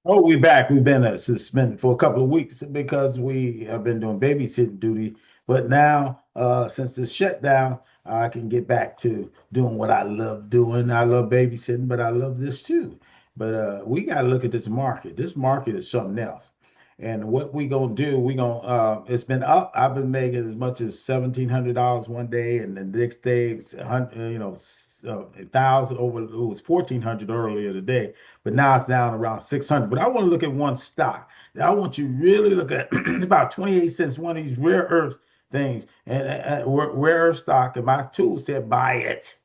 Oh, we back. We've been suspended for a couple of weeks because we have been doing babysitting duty. But now, since the shutdown, I can get back to doing what I love doing. I love babysitting, but I love this too. But we got to look at this market. This market is something else. And what we gonna do? We gonna it's been up. I've been making as much as $1,700 one day, and the next day it's a hundred, 1,000 over. It was 1,400 earlier today, but now it's down around 600. But I want to look at one stock. I want you to really look at it's about 28 cents, one of these rare earth things, and rare earth stock. And my tool said buy it.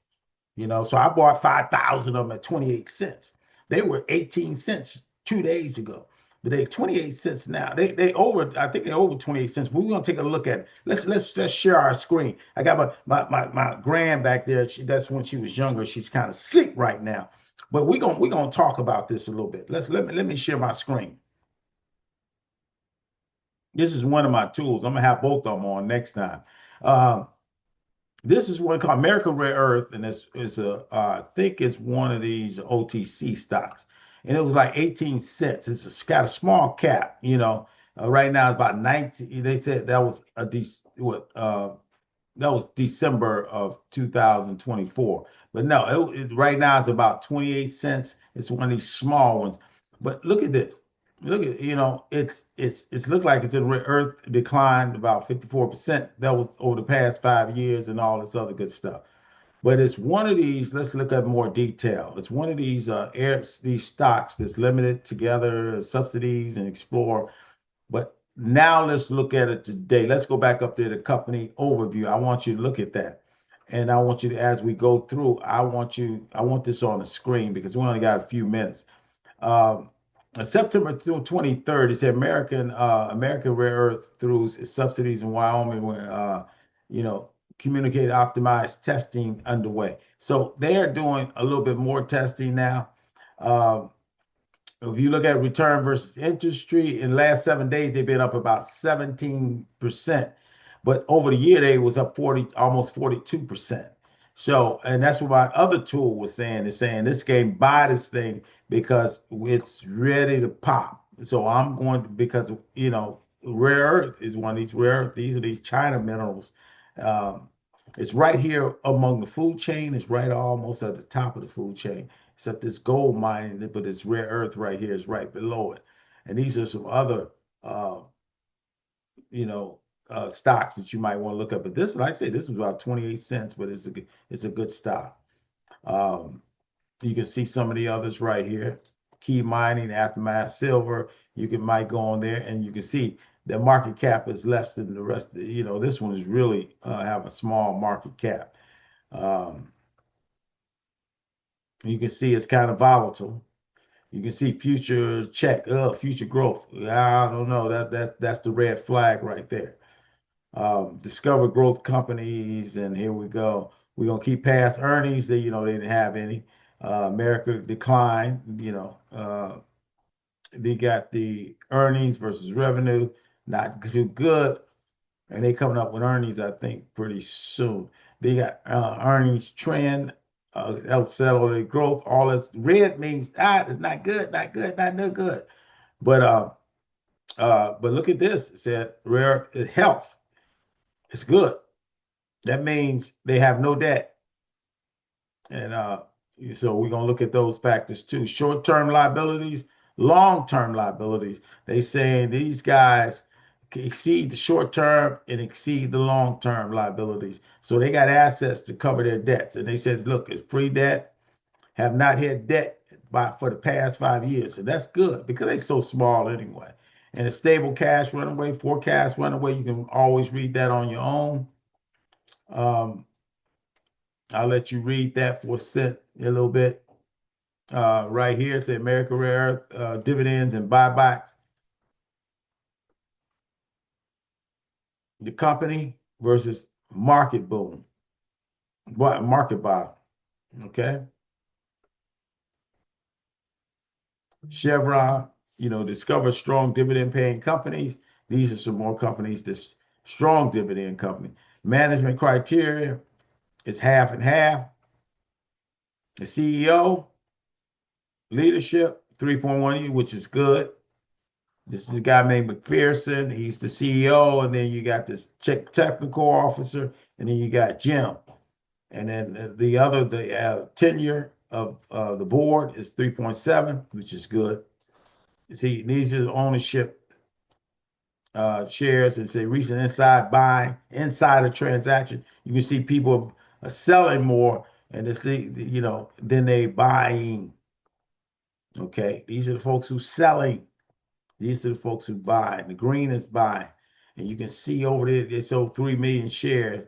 So I bought 5,000 of them at 28 cents. They were 18 cents 2 days ago, but they 28 cents now. They over, I think they're over 28 cents. But we're gonna take a look at it. Let's share our screen. I got my grand back there. That's when she was younger. She's kind of sleep right now. But we're gonna talk about this a little bit. Let me share my screen. This is one of my tools. I'm gonna have both of them on next time. Um, this is one called American Rare Earth, and it's I think it's one of these OTC stocks, and it was like 18 cents. Got a small cap, right now it's about 19. They said that was that was December of 2024, but no, right now it's about 28 cents. It's one of these small ones, but look at this. Look at, it's looked like it's in earth declined about 54%. That was over the past 5 years and all this other good stuff. But it's one of these, let's look at more detail. It's one of these stocks that's limited together, subsidies and explore. But now let's look at it today. Let's go back up to the company overview. I want you to look at that. And I want you to, as we go through, I want this on the screen because we only got a few minutes. Um, September 23rd, it said American Rare Earth through its subsidies in Wyoming, where you know, communicated optimized testing underway. So they are doing a little bit more testing now. Um, if you look at return versus industry in the last 7 days, they've been up about 17%. But over the year, they was up 40, almost 42%. So, and that's what my other tool was saying, is saying this game, buy this thing because it's ready to pop. So I'm going to, because, rare earth is one of these rare earth, these are these China minerals. Um, it's right here among the food chain. It's right almost at the top of the food chain, except this gold mining, but this rare earth right here is right below it. And these are some other, uh, you know, stocks that you might want to look up. But this, like I say, this was about 28 cents, but it's a good stock. Um, you can see some of the others right here. Key Mining, Aftermath Silver. You can might go on there and you can see the market cap is less than the rest. This one is really have a small market cap. Um, you can see it's kind of volatile. You can see future growth. I don't know. That's the red flag right there. Discover growth companies, and here we go. We're gonna keep past earnings. They didn't have any. America declined. They got the earnings versus revenue, not too good, and they coming up with earnings, I think, pretty soon. They got earnings trend, accelerated growth. All this red means it's not good, not good, not no good. But but look at this. It said rare health. It's good. That means they have no debt. And so we're gonna look at those factors too. Short-term liabilities, long-term liabilities. They saying these guys exceed the short-term and exceed the long-term liabilities. So they got assets to cover their debts. And they said, look, it's free debt, have not had debt for the past 5 years. So that's good because they're so small anyway. And a stable cash runaway, forecast runaway, you can always read that on your own. Um, I'll let you read that for a little bit. Right here, it says America Rare Earth dividends and buybacks. The company versus market boom, what market bottom. Okay, Chevron, discover strong dividend paying companies. These are some more companies that's strong dividend company. Management criteria is half and half. The CEO, leadership, 3.1, which is good. This is a guy named McPherson. He's the CEO, and then you got this chief technical officer, and then you got Jim. And then the tenure of the board is 3.7, which is good. See, these are the ownership shares. It's a recent insider transaction. You can see people are selling more, and it's then they buying. Okay, these are the folks who selling. These are the folks who buy. The green is buying, and you can see over there they sold 3 million shares.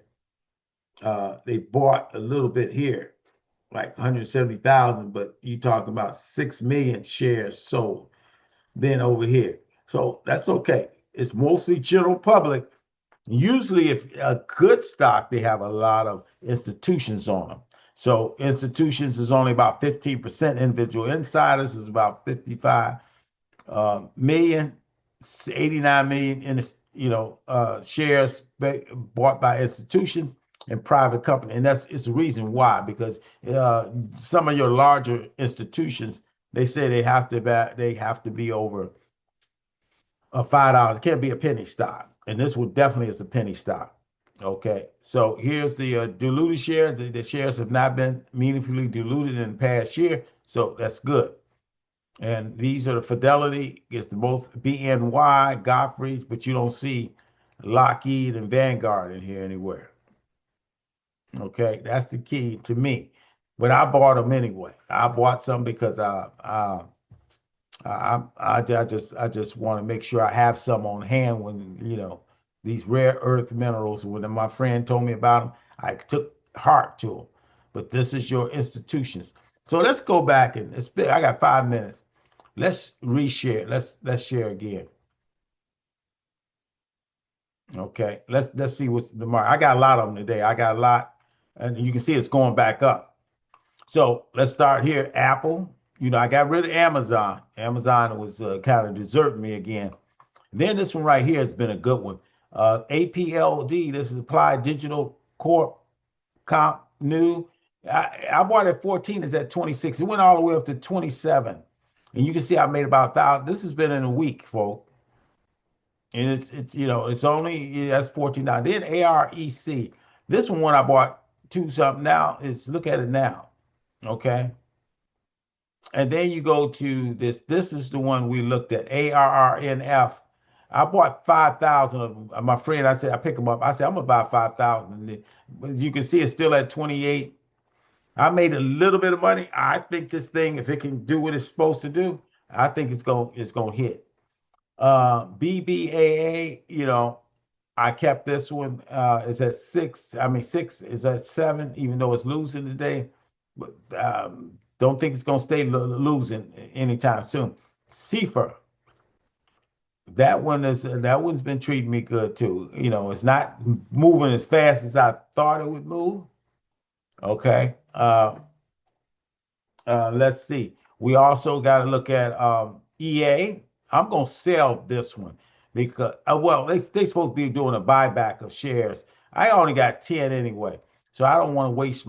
They bought a little bit here, like 170,000, but you talk about 6 million shares sold. Then over here, so that's okay. It's mostly general public. Usually, if a good stock, they have a lot of institutions on them. So institutions is only about 15%. Individual insiders is about 55 million, 89 million in shares bought by institutions and private company. And it's a reason why, because some of your larger institutions, they say they have to be over $5. It can't be a penny stock. And this one definitely is a penny stock. Okay, so here's the diluted shares. The shares have not been meaningfully diluted in the past year, so that's good. And these are the Fidelity, it's the most BNY, Godfrey's, but you don't see Lockheed and Vanguard in here anywhere. Okay, that's the key to me. But I bought them anyway. I bought some because I just want to make sure I have some on hand when these rare earth minerals. When my friend told me about them, I took heart to them. But this is your institutions. So let's go back and I got 5 minutes. Let's reshare. Let's share again. Okay. Let's see what's the market. I got a lot of them today. I got a lot, and you can see it's going back up. So let's start here. Apple. I got rid of Amazon. Amazon was kind of deserting me again. And then this one right here has been a good one. APLD. This is Applied Digital Corp. Comp new. I bought it at 14. It's at 26. It went all the way up to 27. And you can see I made about 1,000. This has been in a week, folks. And it's only that's 14 now. Then AREC. This one I bought two something now is look at it now. Okay. And then you go to this. This is the one we looked at. ARRNF. I bought 5,000 of them. My friend, I said, I pick them up. I said, I'm gonna buy 5,000. But you can see it's still at 28. I made a little bit of money. I think this thing, if it can do what it's supposed to do, I think it's gonna hit. BBAA, I kept this one. It's at 6. I mean, 6 is at 7, even though it's losing today. But don't think it's gonna stay losing anytime soon. CFR, that one's been treating me good too. It's not moving as fast as I thought it would move. Okay. Let's see. We also got to look at EA. I'm gonna sell this one because well, they supposed to be doing a buyback of shares. I only got 10 anyway, so I don't want to waste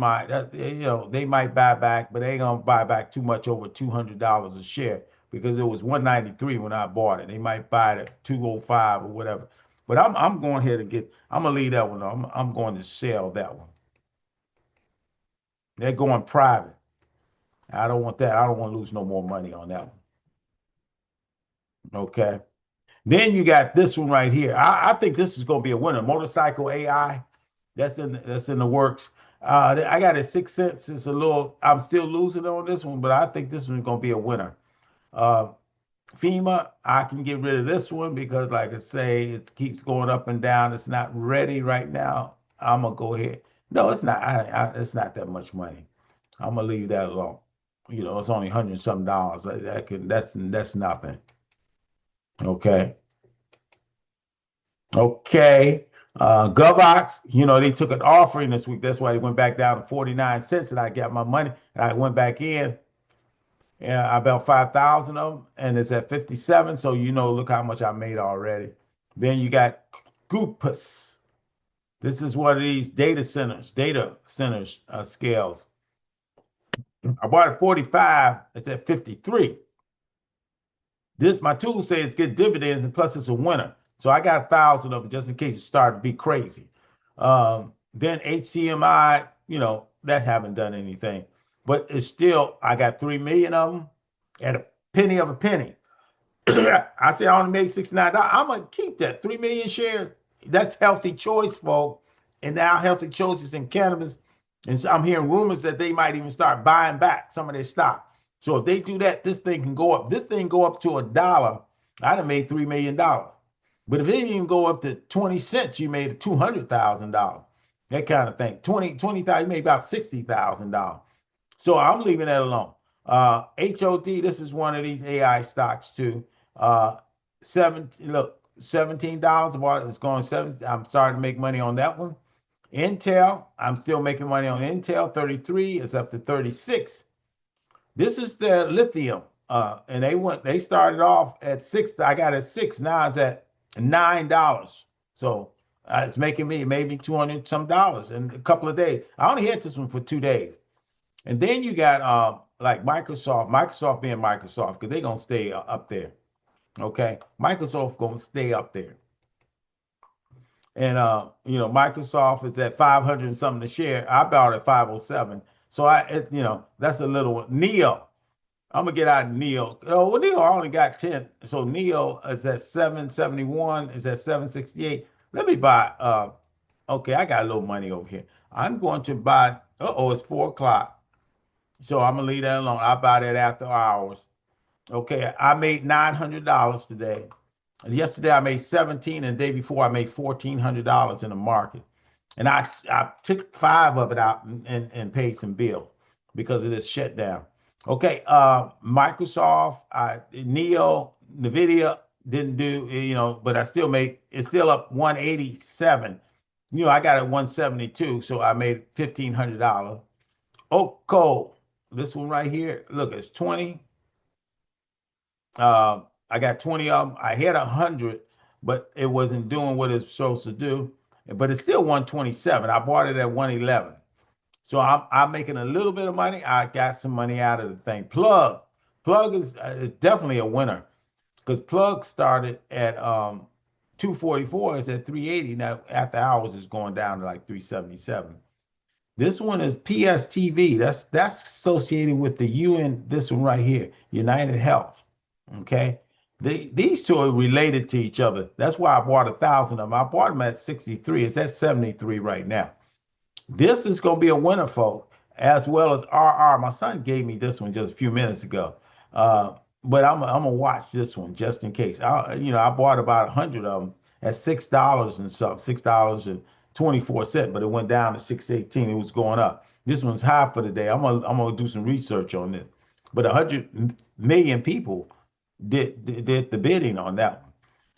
they might buy back, but they ain't gonna buy back too much over $200 a share because it was 193 when I bought it. They might buy it at 205 or whatever. But I'm going ahead and I'm gonna leave that one. I'm going to sell that one. They're going private. I don't want that. I don't want to lose no more money on that one. Okay. Then you got this one right here. I think this is going to be a winner. Motorcycle AI. That's in the works. I got it 6 cents. It's a little. I'm still losing on this one, but I think this one's going to be a winner. FEMA. I can get rid of this one because, like I say, it keeps going up and down. It's not ready right now. I'm gonna go ahead. No, it's not. It's not that much money. I'm gonna leave that alone. It's only $100 some. That's nothing. Okay. Okay. Govox, they took an offering this week. That's why it went back down to 49 cents and I got my money and I went back in. Yeah, I bought 5,000 of them and it's at 57. So, look how much I made already. Then you got Goopus. This is one of these data centers scales. I bought it 45. It's at 53. This my tool says it's good dividends, and plus it's a winner. So I got 1,000 of them just in case it started to be crazy. Then HCMI, that haven't done anything, but it's still I got 3 million of them at a penny of a penny. I said I only made $69. I'm gonna keep that 3 million shares. That's healthy choice, folks. And now healthy choices in cannabis. And so I'm hearing rumors that they might even start buying back some of their stock. So if they do that, this thing can go up. This thing go up to $1, I'd have made $3 million. But if it didn't even go up to 20 cents, you made $200,000. That kind of thing. 20,000, you made about $60,000. So I'm leaving that alone. HOD, this is one of these AI stocks too. Uh, $17 about it. It's going seven. I'm starting to make money on that one. Intel, I'm still making money on Intel. 33 is up to 36. This is the lithium. And they started off at 6. I got it at 6. Now it's at $9. So it's making me maybe 200 some dollars in a couple of days. I only had this one for 2 days. And then you got like Microsoft being Microsoft, because they're gonna stay up there. Okay. Microsoft gonna stay up there. And Microsoft is at 500 and something a share. I bought at 507. So that's a little one. Neo. I'm gonna get out of Neo. Oh, well, Neo I only got 10. So Neo is at 771, is at 768. Let me buy okay, I got a little money over here. I'm going to buy, it's 4 o'clock. So I'm gonna leave that alone. I'll buy that after hours. Okay, I made $900 today. And yesterday I made 17, and the day before I made $1,400 in the market. And I took 5 of it out and paid some bills because of this shutdown. Okay, Microsoft, Neo, Nvidia didn't do, but I still made, it's still up 187. I got it 172, so I made $1,500. Oak Coal, this one right here, look, it's 20. I got 20 of them. I had 100, but it wasn't doing what it's supposed to do. But it's still 127. I bought it at 111. So I'm making a little bit of money. I got some money out of the thing. Plug is definitely a winner, because Plug started at 244. It's at 380 now. After hours, it's going down to like 377. This one is PSTV. That's associated with the UN. This one right here, United Health. Okay, these two are related to each other. That's why I bought 1,000 of them. I bought them at 63. It's at 73 right now. This is going to be a winner, folks, as well as RR. My son gave me this one just a few minutes ago. But I'm gonna watch this one just in case. I bought about 100 of them at $6 and something, $6.24, but it went down to 6.18. It was going up. This one's high for the day. I'm gonna do some research on this. But 100 million people did the bidding on that one.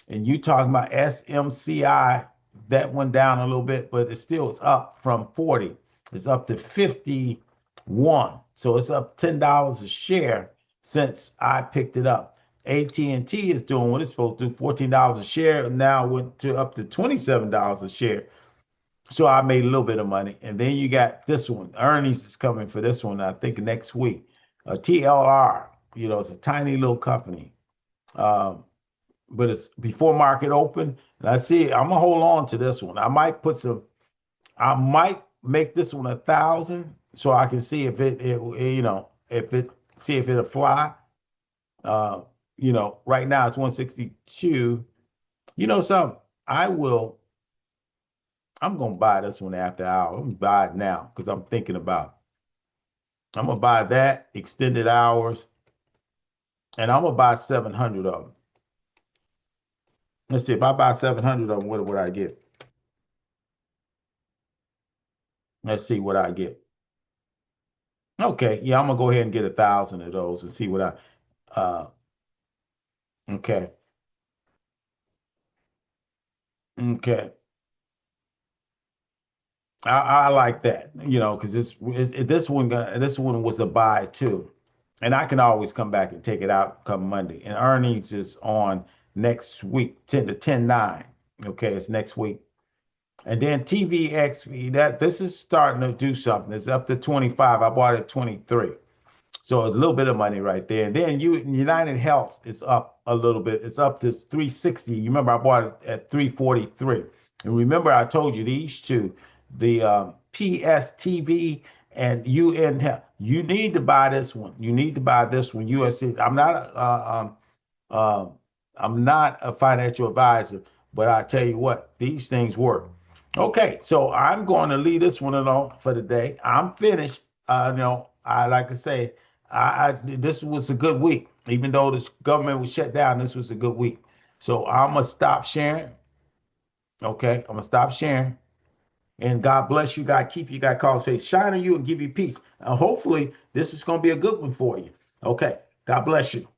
And you talking about SMCI, that went down a little bit, but it's up from 40. It's up to 51. So it's up $10 a share since I picked it up. AT&T is doing what it's supposed to do, $14 a share. Now went to up to $27 a share. So I made a little bit of money. And then you got this one. Earnings is coming for this one, I think, next week. TLR, it's a tiny little company. But it's before market open. And I see, I'm gonna hold on to this one. I might make this one 1,000 so I can see if see if it'll fly. Right now it's 162. Something, I'm gonna buy this one after hour. I'm gonna buy it now because I'm thinking about it. I'm gonna buy that extended hours, and I'm gonna buy 700 of them. Let's see, if I buy 700 of them, what would I get? Let's see what I get. Okay, yeah, I'm gonna go ahead and get 1,000 of those and see what okay. Okay. I like that, because this one was a buy too. And I can always come back and take it out come Monday. And earnings is on next week, 10 to 10/9. Okay, it's next week. And then TVXV, this is starting to do something. It's up to 25. I bought it at 23. So a little bit of money right there. And then United Health is up a little bit. It's up to 360. You remember I bought it at 343. And remember I told you these two, the PSTV and UN Health. You need to buy this one. You need to buy this one. USC. Um, I'm not a financial advisor, but I tell you what, these things work. Okay, so I'm going to leave this one alone for the day. I'm finished. I like to say, this was a good week. Even though this government was shut down, this was a good week. So I'm gonna stop sharing. Okay, I'm gonna stop sharing. And God bless you. God keep you. God cause face shine on you and give you peace. And hopefully, this is gonna be a good one for you. Okay, God bless you.